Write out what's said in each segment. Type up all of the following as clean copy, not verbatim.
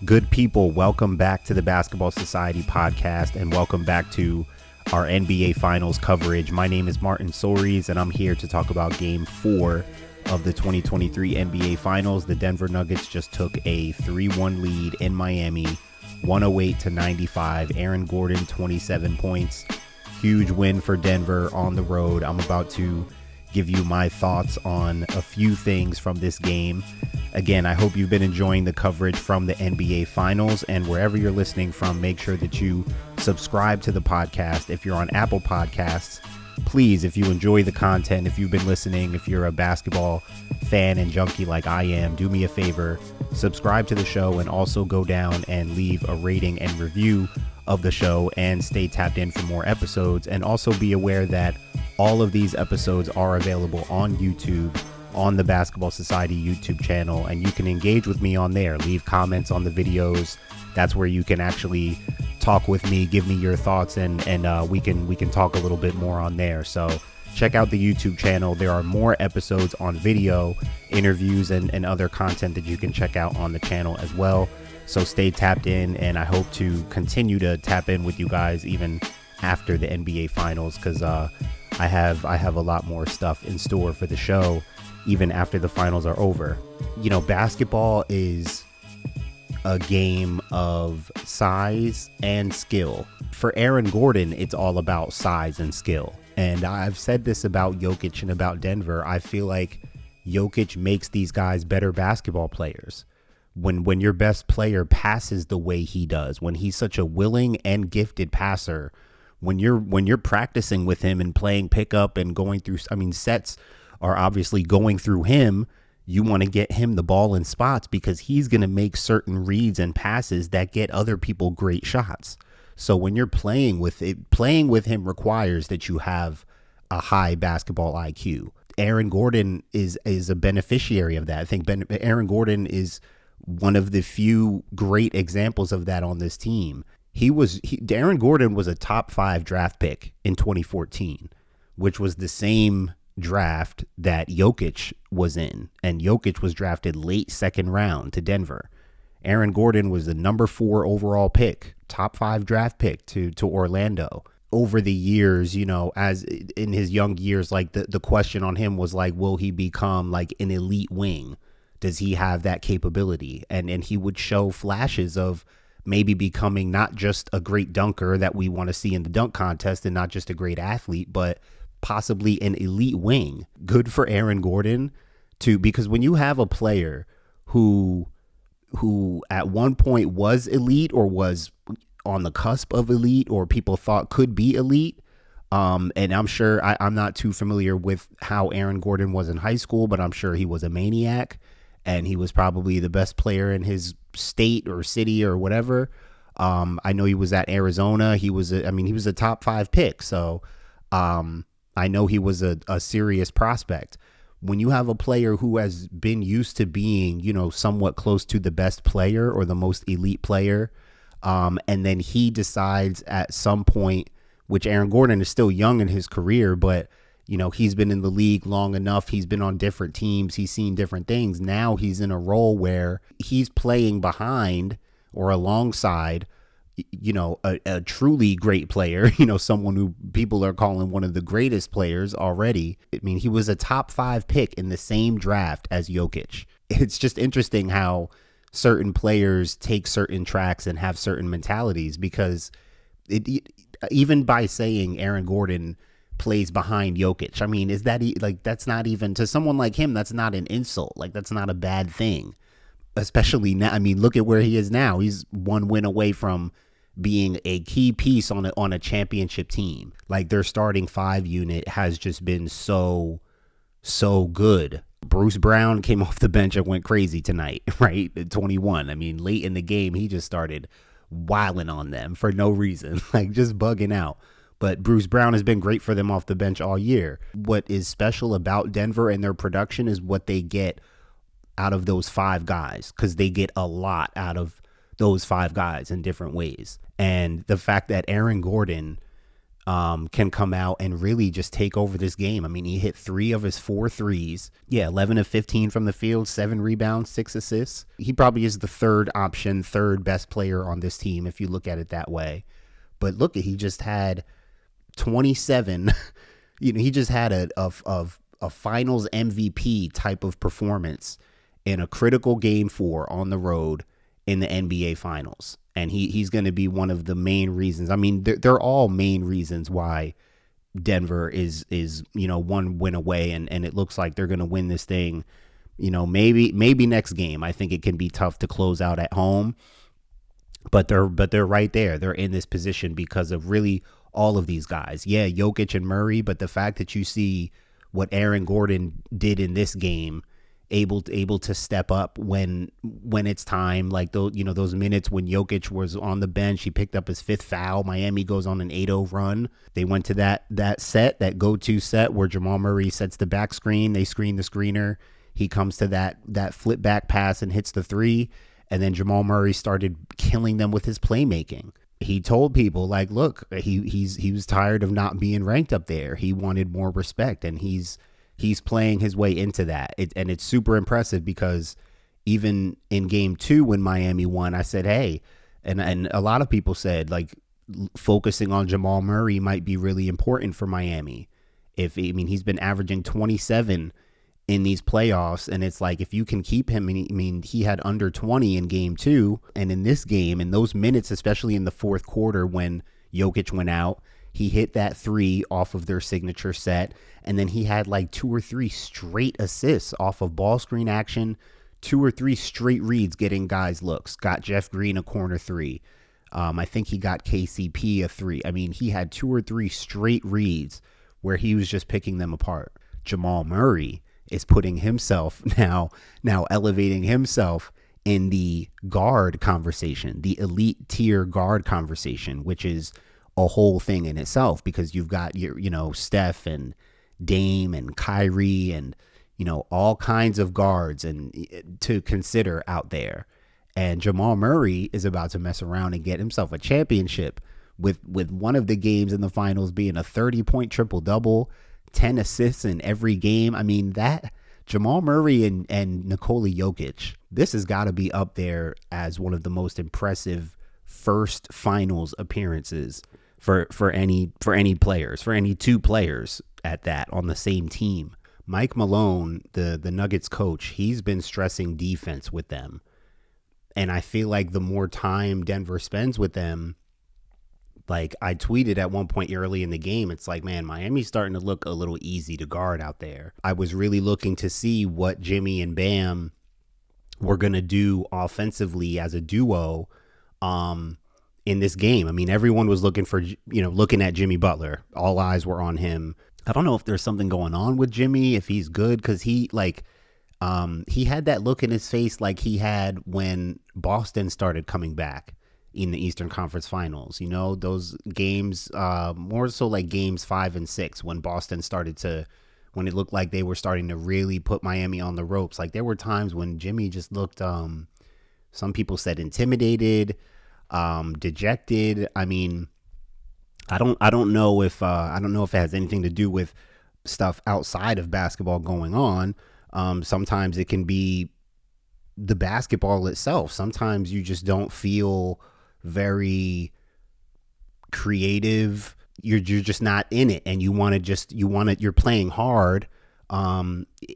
Good people, welcome back to the Basketball Society podcast and welcome back to our NBA Finals coverage. My name is Martin Soares and I'm here to talk about Game 4 of the 2023 NBA Finals. The Denver Nuggets just took a 3-1 lead in Miami, 108-95. Aaron Gordon, 27 points. Huge win for Denver on the road. I'm about to give you my thoughts on a few things from this game. Again, I hope you've been enjoying the coverage from the NBA Finals, and wherever you're listening from, make sure that you subscribe to the podcast. If you're on Apple Podcasts, please, if you enjoy the content, if you've been listening, if you're a basketball fan and junkie like I am, do me a favor, subscribe to the show and also go down and leave a rating and review of the show and stay tapped in for more episodes. And also be aware that all of these episodes are available on YouTube, on the Basketball Society YouTube channel, and you can engage with me on there. Leave comments on the videos. That's where you can actually talk with me, give me your thoughts, and we can talk a little bit more on there. So check out the YouTube channel. There are more episodes on video, interviews, and other content that you can check out on the channel as well. So stay tapped in, and I hope to continue to tap in with you guys even after the NBA Finals, because I have a lot more stuff in store for the show even after the finals are over. You know, basketball is a game of size and skill. For Aaron Gordon, it's all about size and skill. And I've said this about Jokic and about Denver. I feel like Jokic makes these guys better basketball players. When your best player passes the way he does, when he's such a willing and gifted passer, when you're practicing with him and playing pickup and going through, sets are obviously going through him. You want to get him the ball in spots because he's going to make certain reads and passes that get other people great shots. So when you're playing with him requires that you have a high basketball IQ. Aaron Gordon is a beneficiary of that. I think Aaron Gordon is one of the few great examples of that on this team. Aaron Gordon was a top 5 draft pick in 2014, which was the same draft that Jokic was in, and Jokic was drafted late second round to Denver. Aaron Gordon was the number 4 overall pick, top 5 draft pick to Orlando. Over the years, you know, as in his young years, like the question on him was like, will he become like an elite wing? Does he have that capability? And he would show flashes of maybe becoming not just a great dunker that we want to see in the dunk contest and not just a great athlete, but possibly an elite wing. Good for Aaron Gordon because when you have a player who at one point was elite or was on the cusp of elite or people thought could be elite, and I'm sure I'm not too familiar with how Aaron Gordon was in high school, but I'm sure he was a maniac and he was probably the best player in his state or city or whatever. I know he was at Arizona. He was a top 5 pick. So I know he was a serious prospect. When you have a player who has been used to being, you know, somewhat close to the best player or the most elite player, and then he decides at some point, which Aaron Gordon is still young in his career, but, you know, he's been in the league long enough. He's been on different teams. He's seen different things. Now he's in a role where he's playing behind or alongside, you know, a truly great player, you know, someone who people are calling one of the greatest players already. I mean, he was a top 5 pick in the same draft as Jokic. It's just interesting how certain players take certain tracks and have certain mentalities, because even by saying Aaron Gordon plays behind Jokic, I mean, is that like, that's not even, to someone like him, that's not an insult. Like, that's not a bad thing. Especially now, I mean, look at where he is now. He's one win away from being a key piece on a championship team. Like, their starting 5 unit has just been so good. Bruce Brown came off the bench and went crazy tonight, right? At 21. I mean, late in the game, he just started wilding on them for no reason, like just bugging out. But Bruce Brown has been great for them off the bench all year. What is special about Denver and their production is what they get out of those 5 guys, because they get a lot out of those 5 guys in different ways. And the fact that Aaron Gordon can come out and really just take over this game. I mean, he hit 3 of his 4 threes. Yeah, 11 of 15 from the field, 7 rebounds, 6 assists. He probably is the third option, third best player on this team if you look at it that way. But look, he just had 27. He just had a finals MVP type of performance in a critical game 4 on the road in the NBA Finals. And he's going to be one of the main reasons. I mean, they're all main reasons why Denver is 1 win away, and it looks like they're going to win this thing. Maybe next game. I think it can be tough to close out at home, but they're right there. They're in this position because of really all of these guys. Yeah, Jokic and Murray, but the fact that you see what Aaron Gordon did in this game, able to step up when it's time, like those minutes when Jokic was on the bench, he picked up his 5th foul. Miami goes on an 8-0 run. They went to that go-to set where Jamal Murray sets the back screen. They screen the screener. He comes to that flip back pass and hits the 3. And then Jamal Murray started killing them with his playmaking. He told people, like, look, he was tired of not being ranked up there. He wanted more respect, and he's playing his way into that. And it's super impressive because even in game 2 when Miami won, I said, hey, and a lot of people said, like, focusing on Jamal Murray might be really important for Miami. He's been averaging 27 in these playoffs, and it's like, if you can keep him, he had under 20 in game 2, and in this game, in those minutes, especially in the 4th quarter when Jokic went out, he hit that 3 off of their signature set, and then he had like 2 or 3 straight assists off of ball screen action, 2 or 3 straight reads getting guys looks. Got Jeff Green a corner 3. I think he got KCP a 3. I mean, he had 2 or 3 straight reads where he was just picking them apart. Jamal Murray is putting himself now elevating himself in the guard conversation, the elite tier guard conversation, which is a whole thing in itself, because you've got your, Steph and Dame and Kyrie and, all kinds of guards and to consider out there. And Jamal Murray is about to mess around and get himself a championship with one of the games in the finals being a 30-point triple-double, 10 assists in every game. I mean, that Jamal Murray and Nikola Jokic, this has got to be up there as one of the most impressive first finals appearances for any players, for any 2 players at that on the same team. Mike Malone, the Nuggets coach, he's been stressing defense with them. And I feel like the more time Denver spends with them, like I tweeted at one point early in the game, it's like, man, Miami's starting to look a little easy to guard out there. I was really looking to see what Jimmy and Bam were going to do offensively as a duo in this game. I mean, everyone was looking at Jimmy Butler. All eyes were on him. I don't know if there's something going on with Jimmy, if he's good, because he had that look in his face like he had when Boston started coming back in the Eastern Conference Finals. Those games, more so like games 5 and 6, when Boston when it looked like they were starting to really put Miami on the ropes. Like, there were times when Jimmy just looked, some people said intimidated, dejected. I mean, I don't know if it has anything to do with stuff outside of basketball going on. Sometimes it can be the basketball itself. Sometimes you just don't feel very creative. You're just not in it, and you're playing hard.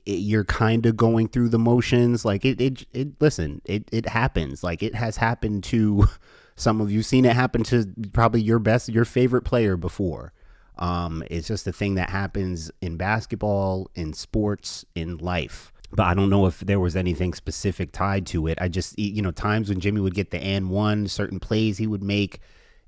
You're kind of going through the motions. Like it happens. Like, it has happened to some of you. Seen it happen to probably your favorite player before. It's just a thing that happens in basketball, in sports, in life. But I don't know if there was anything specific tied to it. I just, times when Jimmy would get the and one, certain plays he would make,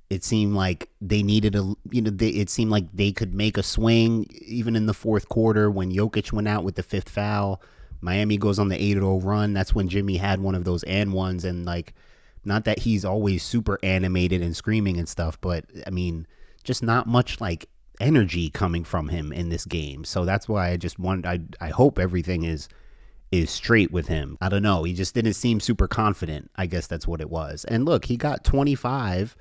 it seemed like they needed it seemed like they could make a swing even in the 4th quarter when Jokic went out with the 5th foul. Miami goes on the 8-0 run. That's when Jimmy had one of those and ones. And like, not that he's always super animated and screaming and stuff, but I mean, just not much like energy coming from him in this game. So that's why I hope everything is straight with him. I don't know. He just didn't seem super confident. I guess that's what it was. And look, he got 25,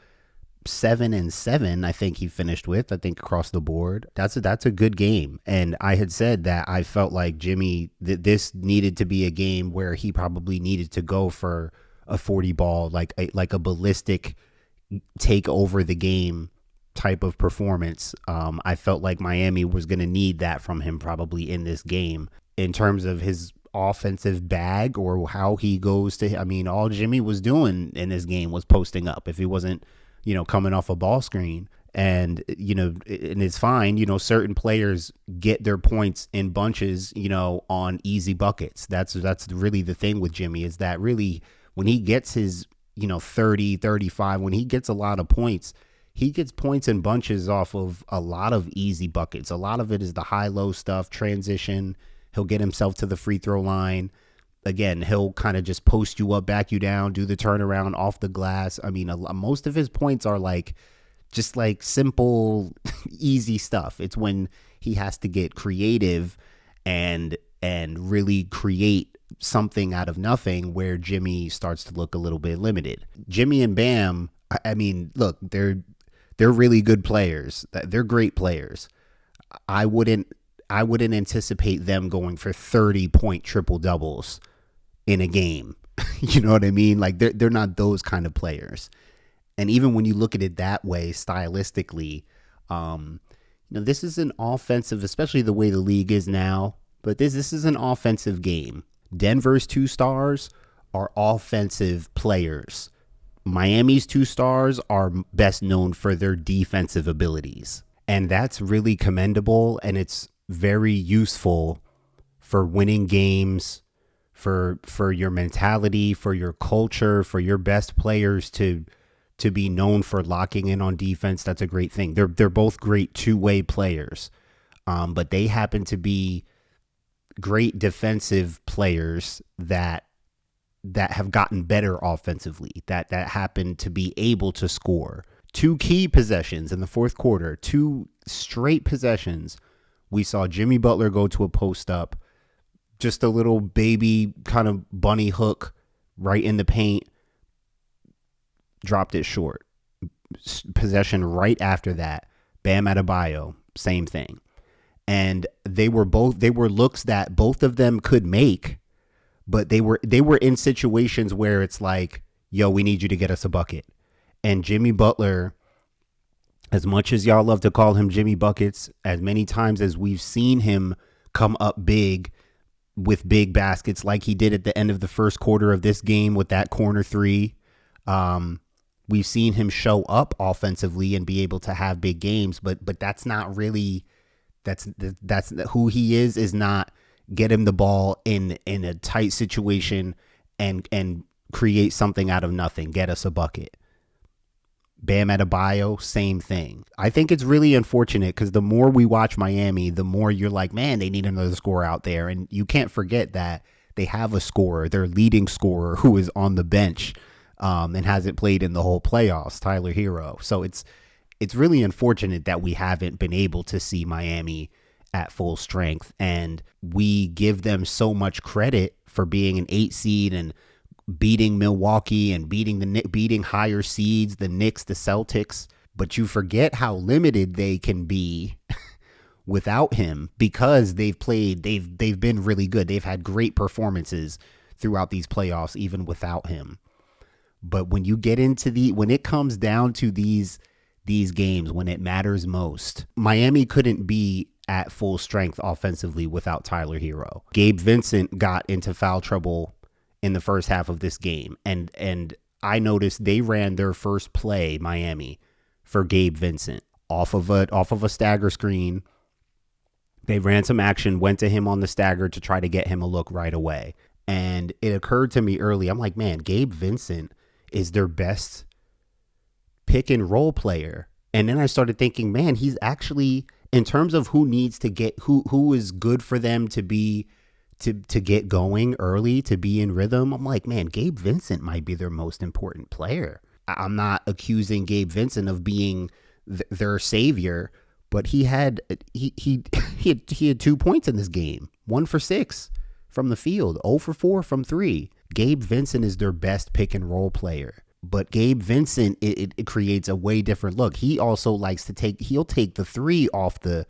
7-7, I think he finished with, I think across the board. That's a good game. And I had said that I felt like Jimmy, this needed to be a game where he probably needed to go for a 40 ball, like a ballistic take over the game type of performance. I felt like Miami was going to need that from him probably in this game in terms of his offensive bag or how he goes to, I mean, all Jimmy was doing in this game was posting up if he wasn't, coming off a ball screen. And, and it's fine, certain players get their points in bunches, on easy buckets. That's really the thing with Jimmy is that really when he gets his, 30, 35, when he gets a lot of points, he gets points in bunches off of a lot of easy buckets. A lot of it is the high-low stuff, transition. He'll get himself to the free throw line. Again, he'll kind of just post you up, back you down, do the turnaround off the glass. I mean, most of his points are just simple, easy stuff. It's when he has to get creative and really create something out of nothing where Jimmy starts to look a little bit limited. Jimmy and Bam, I mean, look, they're really good players. They're great players. I wouldn't anticipate them going for 30-point triple doubles in a game. You know what I mean? Like they're not those kind of players. And even when you look at it that way, stylistically, this is an offensive, especially the way the league is now. But this is an offensive game. Denver's 2 stars are offensive players. Miami's 2 stars are best known for their defensive abilities. And that's really commendable. And it's very useful for winning games, for your mentality, for your culture, for your best players to be known for locking in on defense. That's a great thing. They're both great two-way players, but they happen to be great defensive players that have gotten better offensively, that happen to be able to score. 2 key possessions in the fourth quarter, 2 straight possessions. We saw Jimmy Butler go to a post up, just a little baby kind of bunny hook right in the paint, dropped it short. Possession right after that, Bam Adebayo, same thing. And they were looks that both of them could make, but they were in situations where it's like, yo, we need you to get us a bucket. And Jimmy Butler, as much as y'all love to call him Jimmy Buckets, as many times as we've seen him come up big with big baskets like he did at the end of the first quarter of this game with that corner 3, we've seen him show up offensively and be able to have big games, but that's not really, that's who he is not get him the ball in a tight situation and create something out of nothing, get us a bucket. Bam Adebayo, same thing. I think it's really unfortunate because the more we watch Miami, the more you're like, man, they need another scorer out there. And you can't forget that they have a scorer, their leading scorer, who is on the bench and hasn't played in the whole playoffs, Tyler Hero. So it's really unfortunate that we haven't been able to see Miami at full strength. And we give them so much credit for being an 8 seed and beating Milwaukee and beating higher seeds, the Knicks, the Celtics, but you forget how limited they can be without him because they've been really good. They've had great performances throughout these playoffs, even without him. But when you get into when it comes down to these games, when it matters most, Miami couldn't be at full strength offensively without Tyler Hero. Gabe Vincent got into foul trouble in the first half of this game. And I noticed they ran their first play, Miami, for Gabe Vincent off of a stagger screen. They ran some action, went to him on the stagger to try to get him a look right away. And it occurred to me early, I'm like, man, Gabe Vincent is their best pick and roll player. And then I started thinking, man, he's actually, in terms of who needs to get, who is good for them to be, to get going early, to be in rhythm. I'm like, man, Gabe Vincent might be their most important player. I'm not accusing Gabe Vincent of being their savior, but he had 2 points in this game, 1 for 6 from the field, 0 for 4 from 3. Gabe Vincent is their best pick and roll player. But Gabe Vincent, it creates a way different look. He also likes to he'll take the three off the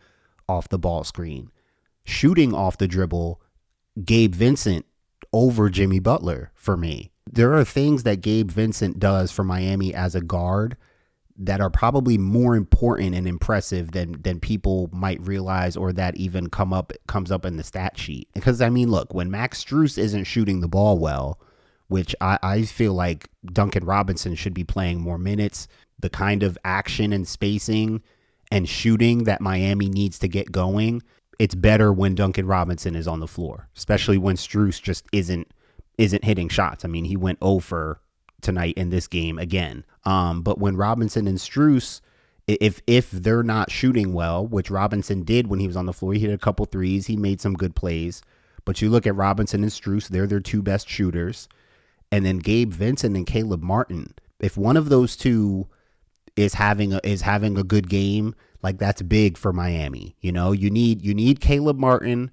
ball screen. Shooting off the dribble, Gabe Vincent over Jimmy Butler for me. There are things that Gabe Vincent does for Miami as a guard that are probably more important and impressive than people might realize, or that even comes up in the stat sheet. Because, I mean, look, when Max Strus isn't shooting the ball well, which I feel like Duncan Robinson should be playing more minutes, the kind of action and spacing and shooting that Miami needs to get going, it's better when Duncan Robinson is on the floor, especially when Strus just isn't hitting shots. I mean, he went 0 for tonight in this game again. But when Robinson and Strus, if they're not shooting well, which Robinson did when he was on the floor, he hit a couple threes, he made some good plays. But you look at Robinson and Strus, they're their two best shooters. And then Gabe Vincent and Caleb Martin, if one of those two is having a good game, like, that's big for Miami. You know, you need Caleb Martin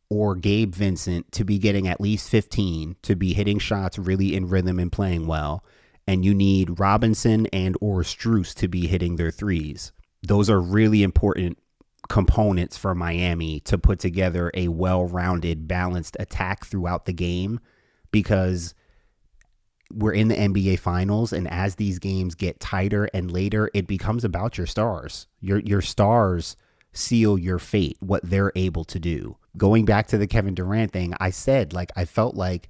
or Gabe Vincent to be getting at least 15, to be hitting shots really in rhythm and playing well. And you need Robinson and or Strus to be hitting their threes. Those are really important components for Miami to put together a well-rounded, balanced attack throughout the game, because we're in the NBA Finals, and as these games get tighter and later, it becomes about your stars. Your stars seal your fate, what they're able to do. Going back to the Kevin Durant thing, I said, like, I felt like,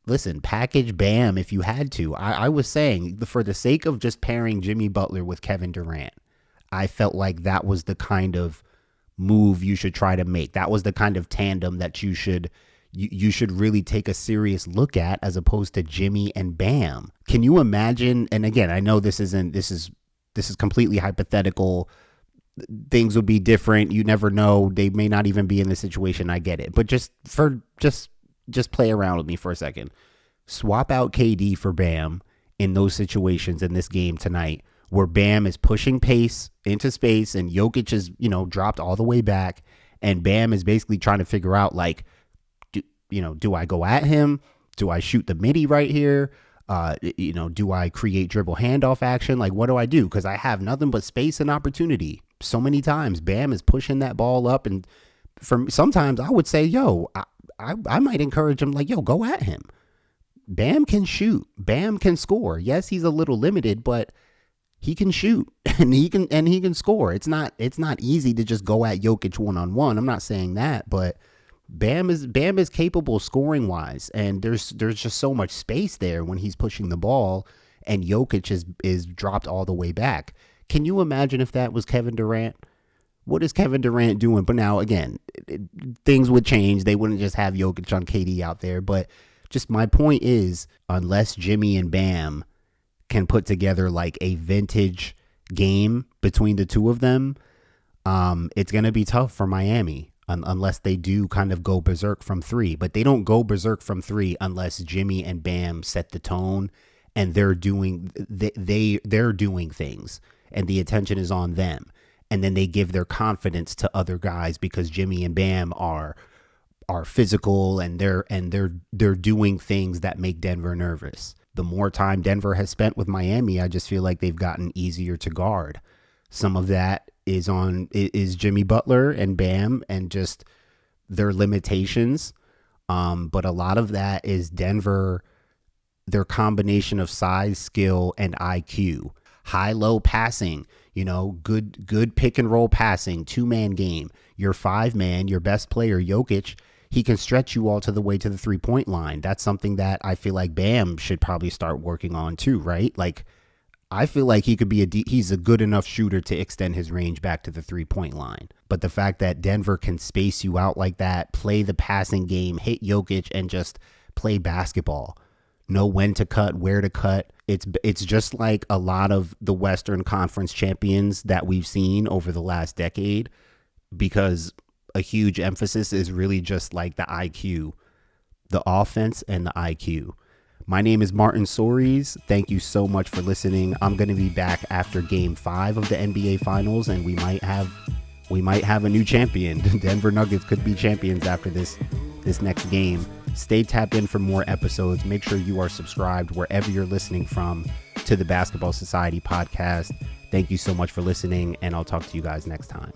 listen, package Bam if you had to. I was saying, for the sake of just pairing Jimmy Butler with Kevin Durant, I felt like that was the kind of move you should try to make. That was the kind of tandem that you should really take a serious look at, as opposed to Jimmy and Bam. Can you imagine? And again, I know this is completely hypothetical. Things would be different. You never know. They may not even be in the situation. I get it. But just play around with me for a second. Swap out KD for Bam in those situations in this game tonight, where Bam is pushing pace into space and Jokic is, dropped all the way back, and Bam is basically trying to figure out, like, do I go at him? Do I shoot the midi right here? Do I create dribble handoff action? Like, what do I do? Because I have nothing but space and opportunity. So many times Bam is pushing that ball up, and sometimes I would say, I might encourage him, like, go at him. Bam can shoot. Bam can score. Yes, he's a little limited, but he can shoot and he can score. It's not easy to just go at Jokic one-on-one. I'm not saying that, but Bam is capable scoring wise, and there's just so much space there when he's pushing the ball, and Jokic is dropped all the way back. Can you imagine if that was Kevin Durant? What is Kevin Durant doing? But now, again, things would change. They wouldn't just have Jokic on KD out there. But just my point is, unless Jimmy and Bam can put together like a vintage game between the two of them, it's going to be tough for Miami. Unless they do kind of go berserk from three. But they don't go berserk from three unless Jimmy and Bam set the tone, and they're doing things, and the attention is on them. And then they give their confidence to other guys, because Jimmy and Bam are physical, and they're doing things that make Denver nervous. The more time Denver has spent with Miami, I just feel like they've gotten easier to guard. Some of that is Jimmy Butler and Bam and just their limitations. But a lot of that is Denver, their combination of size, skill, and IQ. High-low passing, good pick and roll passing, two-man game. Your five-man, your best player, Jokic, he can stretch you all to the way to the three-point line. That's something that I feel like Bam should probably start working on too, right? Like, I feel like he could be he's a good enough shooter to extend his range back to the three-point line. But the fact that Denver can space you out like that, play the passing game, hit Jokic, and just play basketball, know when to cut, where to cut. It's just like a lot of the Western Conference champions that we've seen over the last decade, because a huge emphasis is really just like the IQ, the offense and the IQ. My name is Martin Soares. Thank you so much for listening. I'm going to be back after Game 5 of the NBA Finals, and we might have a new champion. Denver Nuggets could be champions after this next game. Stay tapped in for more episodes. Make sure you are subscribed wherever you're listening from. to the Basketball Society podcast. Thank you so much for listening, and I'll talk to you guys next time.